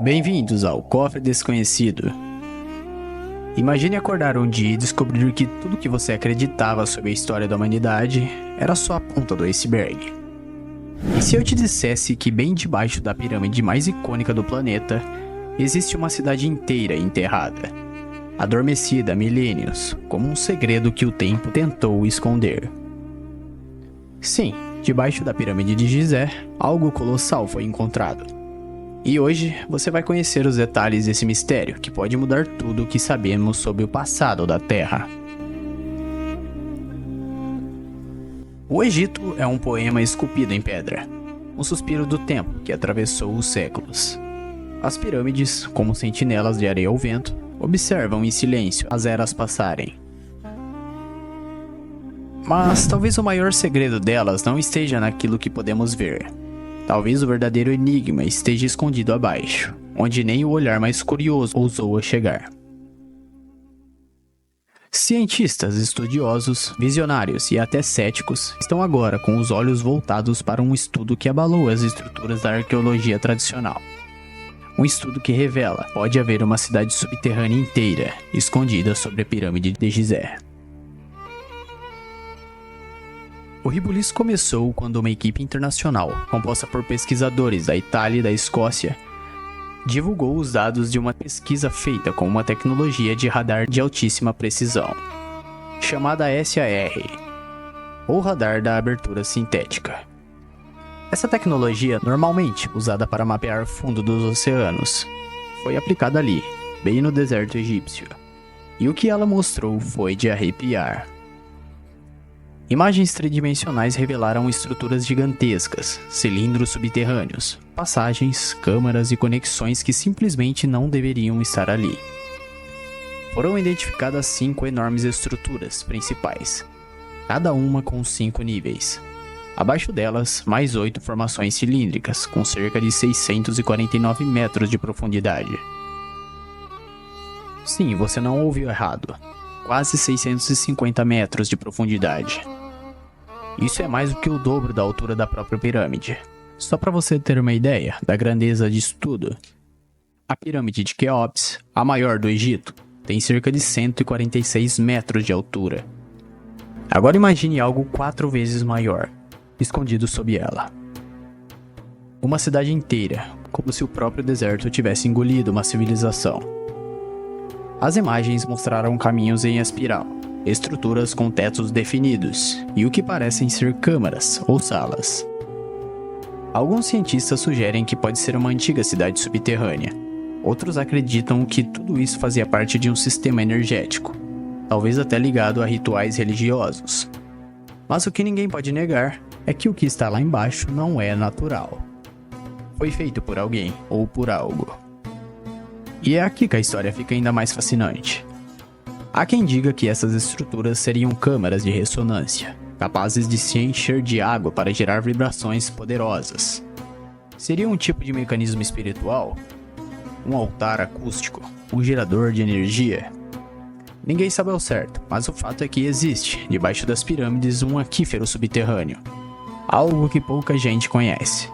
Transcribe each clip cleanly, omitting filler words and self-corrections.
Bem-vindos ao Cofre Desconhecido. Imagine acordar um dia e descobrir que tudo que você acreditava sobre a história da humanidade era só a ponta do iceberg. E se eu te dissesse que bem debaixo da pirâmide mais icônica do planeta, existe uma cidade inteira enterrada, adormecida há milênios, como um segredo que o tempo tentou esconder? Sim, debaixo da pirâmide de Gizé, algo colossal foi encontrado. E hoje você vai conhecer os detalhes desse mistério que pode mudar tudo o que sabemos sobre o passado da Terra. O Egito é um poema esculpido em pedra, um suspiro do tempo que atravessou os séculos. As pirâmides, como sentinelas de areia ao vento, observam em silêncio as eras passarem. Mas talvez o maior segredo delas não esteja naquilo que podemos ver. Talvez o verdadeiro enigma esteja escondido abaixo, onde nem o olhar mais curioso ousou a chegar. Cientistas, estudiosos, visionários e até céticos estão agora com os olhos voltados para um estudo que abalou as estruturas da arqueologia tradicional. Um estudo que revela que pode haver uma cidade subterrânea inteira escondida sobre a pirâmide de Gizé. O rebuliço começou quando uma equipe internacional, composta por pesquisadores da Itália e da Escócia, divulgou os dados de uma pesquisa feita com uma tecnologia de radar de altíssima precisão, chamada SAR, ou radar da abertura sintética. Essa tecnologia, normalmente usada para mapear o fundo dos oceanos, foi aplicada ali, bem no deserto egípcio, e o que ela mostrou foi de arrepiar. Imagens tridimensionais revelaram estruturas gigantescas, cilindros subterrâneos, passagens, câmaras e conexões que simplesmente não deveriam estar ali. Foram identificadas 5 enormes estruturas principais, cada uma com 5 níveis. Abaixo delas, mais 8 formações cilíndricas, com cerca de 649 metros de profundidade. Sim, você não ouviu errado. Quase 650 metros de profundidade. Isso é mais do que o dobro da altura da própria pirâmide. Só para você ter uma ideia da grandeza disso tudo, a pirâmide de Quéops, a maior do Egito, tem cerca de 146 metros de altura. Agora imagine algo 4 vezes maior, escondido sob ela. Uma cidade inteira, como se o próprio deserto tivesse engolido uma civilização. As imagens mostraram caminhos em espiral, estruturas com tetos definidos e o que parecem ser câmaras ou salas. Alguns cientistas sugerem que pode ser uma antiga cidade subterrânea. Outros acreditam que tudo isso fazia parte de um sistema energético, talvez até ligado a rituais religiosos. Mas o que ninguém pode negar é que o que está lá embaixo não é natural. Foi feito por alguém ou por algo. E é aqui que a história fica ainda mais fascinante. Há quem diga que essas estruturas seriam câmaras de ressonância, capazes de se encher de água para gerar vibrações poderosas. Seria um tipo de mecanismo espiritual? Um altar acústico? Um gerador de energia? Ninguém sabe ao certo, mas o fato é que existe, debaixo das pirâmides, um aquífero subterrâneo. Algo que pouca gente conhece.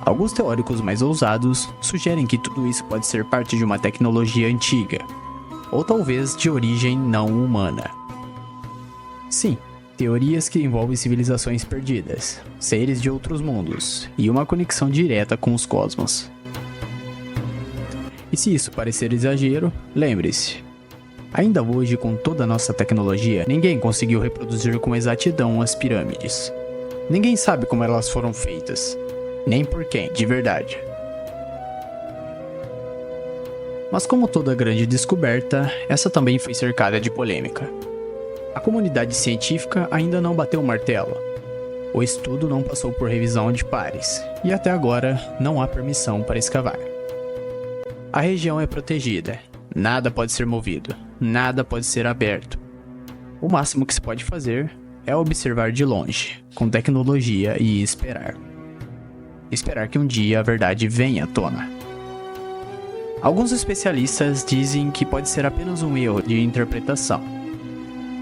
Alguns teóricos mais ousados sugerem que tudo isso pode ser parte de uma tecnologia antiga, ou talvez de origem não humana. Sim, teorias que envolvem civilizações perdidas, seres de outros mundos e uma conexão direta com os cosmos. E se isso parecer exagero, lembre-se. Ainda hoje, com toda a nossa tecnologia, ninguém conseguiu reproduzir com exatidão as pirâmides. Ninguém sabe como elas foram feitas. Nem por quem, de verdade. Mas como toda grande descoberta, essa também foi cercada de polêmica. A comunidade científica ainda não bateu o martelo. O estudo não passou por revisão de pares, e até agora não há permissão para escavar. A região é protegida, nada pode ser movido, nada pode ser aberto. O máximo que se pode fazer é observar de longe, com tecnologia e esperar. Esperar que um dia a verdade venha à tona. Alguns especialistas dizem que pode ser apenas um erro de interpretação,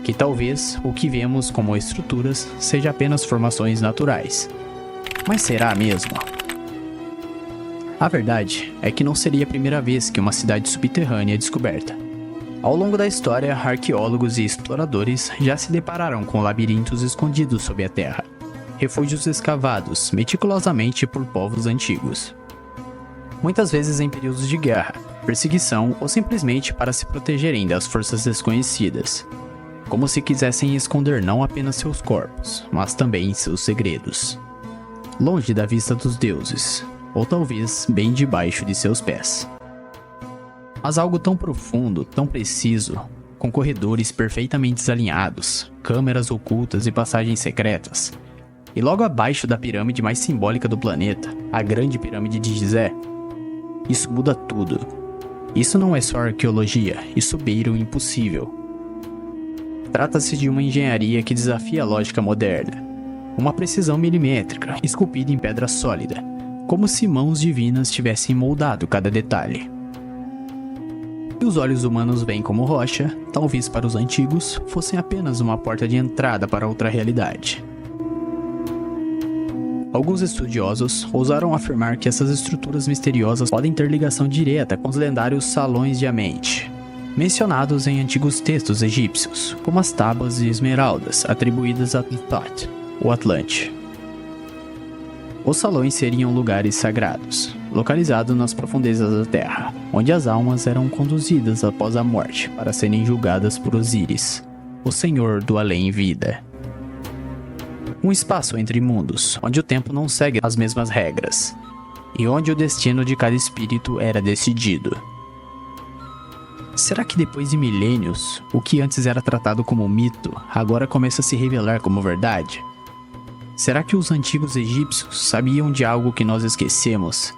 que talvez o que vemos como estruturas seja apenas formações naturais. Mas será mesmo? A verdade é que não seria a primeira vez que uma cidade subterrânea é descoberta. Ao longo da história, arqueólogos e exploradores já se depararam com labirintos escondidos sob a terra, refúgios escavados meticulosamente por povos antigos. Muitas vezes em períodos de guerra, perseguição ou simplesmente para se protegerem das forças desconhecidas, como se quisessem esconder não apenas seus corpos, mas também seus segredos. Longe da vista dos deuses, ou talvez bem debaixo de seus pés. Mas algo tão profundo, tão preciso, com corredores perfeitamente alinhados, câmeras ocultas e passagens secretas, e logo abaixo da pirâmide mais simbólica do planeta, a Grande Pirâmide de Gizé, isso muda tudo. Isso não é só arqueologia, isso beira o impossível. Trata-se de uma engenharia que desafia a lógica moderna. Uma precisão milimétrica, esculpida em pedra sólida, como se mãos divinas tivessem moldado cada detalhe. E os olhos humanos veem como rocha, talvez para os antigos, fossem apenas uma porta de entrada para outra realidade. Alguns estudiosos ousaram afirmar que essas estruturas misteriosas podem ter ligação direta com os lendários Salões de Amente, mencionados em antigos textos egípcios, como as tábuas de esmeraldas atribuídas a Thoth, o Atlante. Os salões seriam lugares sagrados, localizados nas profundezas da terra, onde as almas eram conduzidas após a morte para serem julgadas por Osíris, o senhor do além-vida. Um espaço entre mundos, onde o tempo não segue as mesmas regras, e onde o destino de cada espírito era decidido. Será que depois de milênios, o que antes era tratado como mito, agora começa a se revelar como verdade? Será que os antigos egípcios sabiam de algo que nós esquecemos?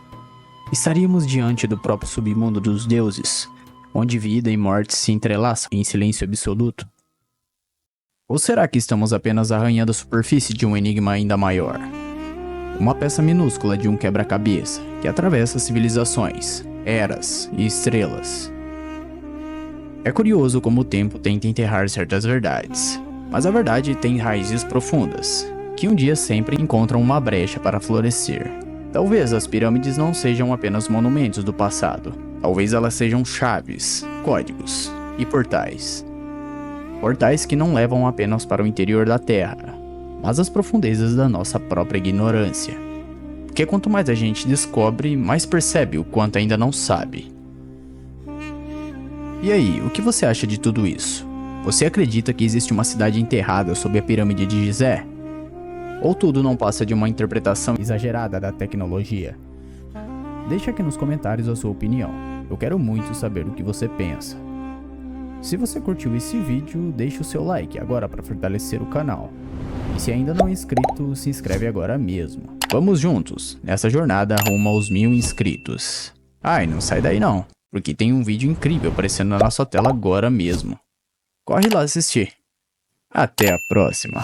Estaríamos diante do próprio submundo dos deuses, onde vida e morte se entrelaçam em silêncio absoluto? Ou será que estamos apenas arranhando a superfície de um enigma ainda maior? Uma peça minúscula de um quebra-cabeça que atravessa civilizações, eras e estrelas. É curioso como o tempo tenta enterrar certas verdades, mas a verdade tem raízes profundas, que um dia sempre encontram uma brecha para florescer. Talvez as pirâmides não sejam apenas monumentos do passado, talvez elas sejam chaves, códigos e portais. Portais que não levam apenas para o interior da Terra, mas às profundezas da nossa própria ignorância. Porque quanto mais a gente descobre, mais percebe o quanto ainda não sabe. E aí, o que você acha de tudo isso? Você acredita que existe uma cidade enterrada sob a pirâmide de Gizé? Ou tudo não passa de uma interpretação exagerada da tecnologia? Deixe aqui nos comentários a sua opinião. Eu quero muito saber o que você pensa. Se você curtiu esse vídeo, deixe o seu like agora para fortalecer o canal. E se ainda não é inscrito, se inscreve agora mesmo. Vamos juntos, nessa jornada rumo aos 1000 inscritos. Ai, não sai daí não, porque tem um vídeo incrível aparecendo na nossa tela agora mesmo. Corre lá assistir. Até a próxima.